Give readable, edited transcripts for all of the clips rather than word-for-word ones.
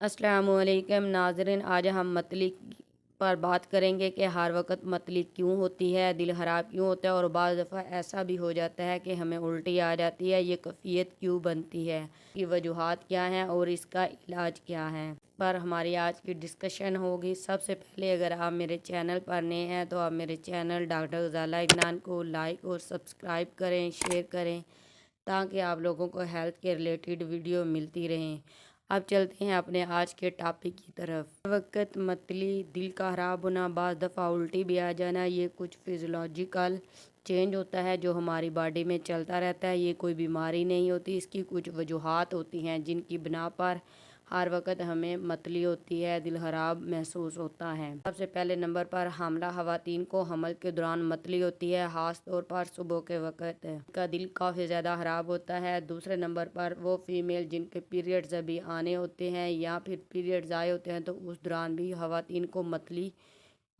السلام علیکم ناظرین، آج ہم متلی پر بات کریں گے کہ ہر وقت متلی کیوں ہوتی ہے، دل خراب کیوں ہوتا ہے اور بعض دفعہ ایسا بھی ہو جاتا ہے کہ ہمیں الٹی آ جاتی ہے۔ یہ کیفیت کیوں بنتی ہے، اس کی وجوہات کیا ہیں اور اس کا علاج کیا ہے، پر ہماری آج کی ڈسکشن ہوگی۔ سب سے پہلے اگر آپ میرے چینل پر نئے ہیں تو آپ میرے چینل ڈاکٹر غزالہ عدنان کو لائک اور سبسکرائب کریں، شیئر کریں تاکہ آپ لوگوں کو ہیلتھ کے ریلیٹڈ ویڈیو ملتی رہیں۔ اب چلتے ہیں اپنے آج کے ٹاپک کی طرف۔ ہر وقت متلی، دل کا خراب ہونا، بعض دفعہ الٹی بھی آ جانا، یہ کچھ فزیولوجیکل چینج ہوتا ہے جو ہماری باڈی میں چلتا رہتا ہے۔ یہ کوئی بیماری نہیں ہوتی، اس کی کچھ وجوہات ہوتی ہیں جن کی بنا پر ہر وقت ہمیں متلی ہوتی ہے، دل خراب محسوس ہوتا ہے۔ سب سے پہلے نمبر پر حاملہ خواتین کو حمل کے دوران متلی ہوتی ہے، خاص طور پر صبح کے وقت ان کا دل کافی زیادہ خراب ہوتا ہے۔ دوسرے نمبر پر وہ فیمیل جن کے پیریڈز ابھی آنے ہوتے ہیں یا پھر پیریڈز آئے ہوتے ہیں تو اس دوران بھی خواتین کو متلی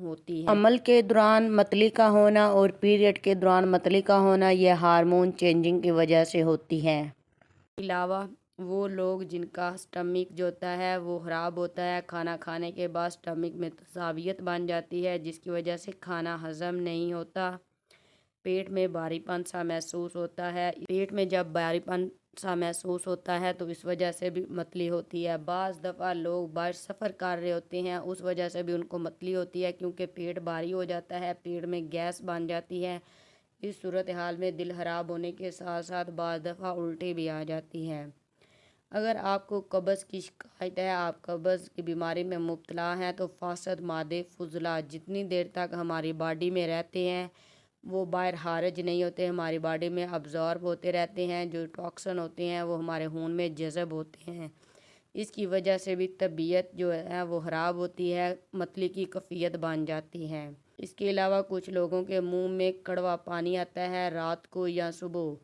ہوتی ہے۔ حمل کے دوران متلی کا ہونا اور پیریڈ کے دوران متلی کا ہونا یہ ہارمون چینجنگ کی وجہ سے ہوتی ہے۔ اس کے علاوہ وہ لوگ جن کا سٹمک جو ہوتا ہے وہ خراب ہوتا ہے، کھانا کھانے کے بعد سٹمک میں تساویت بن جاتی ہے جس کی وجہ سے کھانا ہضم نہیں ہوتا، پیٹ میں بھاری پن سا محسوس ہوتا ہے۔ پیٹ میں جب بھاری پن سا محسوس ہوتا ہے تو اس وجہ سے بھی متلی ہوتی ہے۔ بعض دفعہ لوگ باہر سفر کر رہے ہوتے ہیں، اس وجہ سے بھی ان کو متلی ہوتی ہے کیونکہ پیٹ بھاری ہو جاتا ہے، پیٹ میں گیس بن جاتی ہے۔ اس صورتحال میں دل خراب ہونے کے ساتھ ساتھ بعض دفعہ الٹی بھی آ جاتی ہے۔ اگر آپ کو قبض کی شکایت ہے، آپ قبض کی بیماری میں مبتلا ہیں تو فاسد مادے فضلہ جتنی دیر تک ہماری باڈی میں رہتے ہیں وہ باہر خارج نہیں ہوتے، ہماری باڈی میں ابزارب ہوتے رہتے ہیں، جو ٹاکسن ہوتے ہیں وہ ہمارے خون میں جذب ہوتے ہیں۔ اس کی وجہ سے بھی طبیعت جو ہے وہ خراب ہوتی ہے، متلی کی کیفیت بن جاتی ہے۔ اس کے علاوہ کچھ لوگوں کے منہ میں کڑوا پانی آتا ہے رات کو یا صبح۔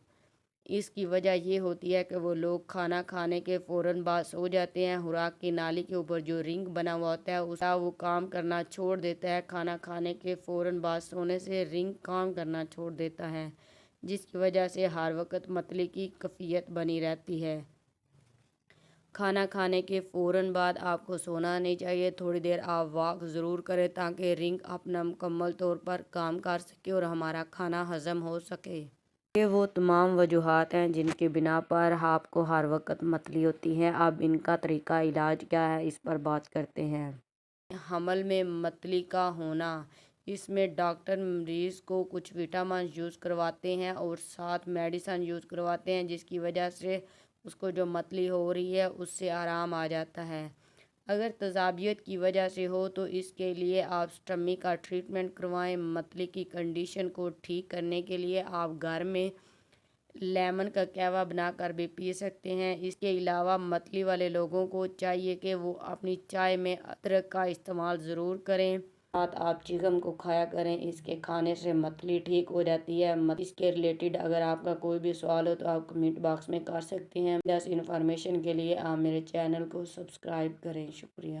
اس کی وجہ یہ ہوتی ہے کہ وہ لوگ کھانا کھانے کے فوراً بعد سو جاتے ہیں، خوراک کی نالی کے اوپر جو رنگ بنا ہوا ہوتا ہے اس کا وہ کام کرنا چھوڑ دیتا ہے۔ کھانا کھانے کے فوراً بعد سونے سے رنگ کام کرنا چھوڑ دیتا ہے جس کی وجہ سے ہر وقت متلی کی کیفیت بنی رہتی ہے۔ کھانا کھانے کے فوراً بعد آپ کو سونا نہیں چاہیے، تھوڑی دیر آپ واک ضرور کریں تاکہ رنگ اپنا مکمل طور پر کام کر سکے اور ہمارا کھانا ہضم ہو سکے۔ یہ وہ تمام وجوہات ہیں جن کی بنا پر آپ کو ہر وقت متلی ہوتی ہے۔ اب ان کا طریقہ علاج کیا ہے اس پر بات کرتے ہیں۔ حمل میں متلی کا ہونا، اس میں ڈاکٹر مریض کو کچھ وٹامن یوز کرواتے ہیں اور ساتھ میڈیسن یوز کرواتے ہیں جس کی وجہ سے اس کو جو متلی ہو رہی ہے اس سے آرام آ جاتا ہے۔ اگر تیزابیت کی وجہ سے ہو تو اس کے لیے آپ سٹمک کا ٹریٹمنٹ کروائیں۔ متلی کی کنڈیشن کو ٹھیک کرنے کے لیے آپ گھر میں لیمن کا قہوہ بنا کر بھی پی سکتے ہیں۔ اس کے علاوہ متلی والے لوگوں کو چاہیے کہ وہ اپنی چائے میں ادرک کا استعمال ضرور کریں، ساتھ آپ چکن کو کھایا کریں، اس کے کھانے سے متلی ٹھیک ہو جاتی ہے۔ اس کے ریلیٹڈ اگر آپ کا کوئی بھی سوال ہو تو آپ کمنٹ باکس میں کر سکتے ہیں۔ اس انفارمیشن کے لیے آپ میرے چینل کو سبسکرائب کریں۔ شکریہ۔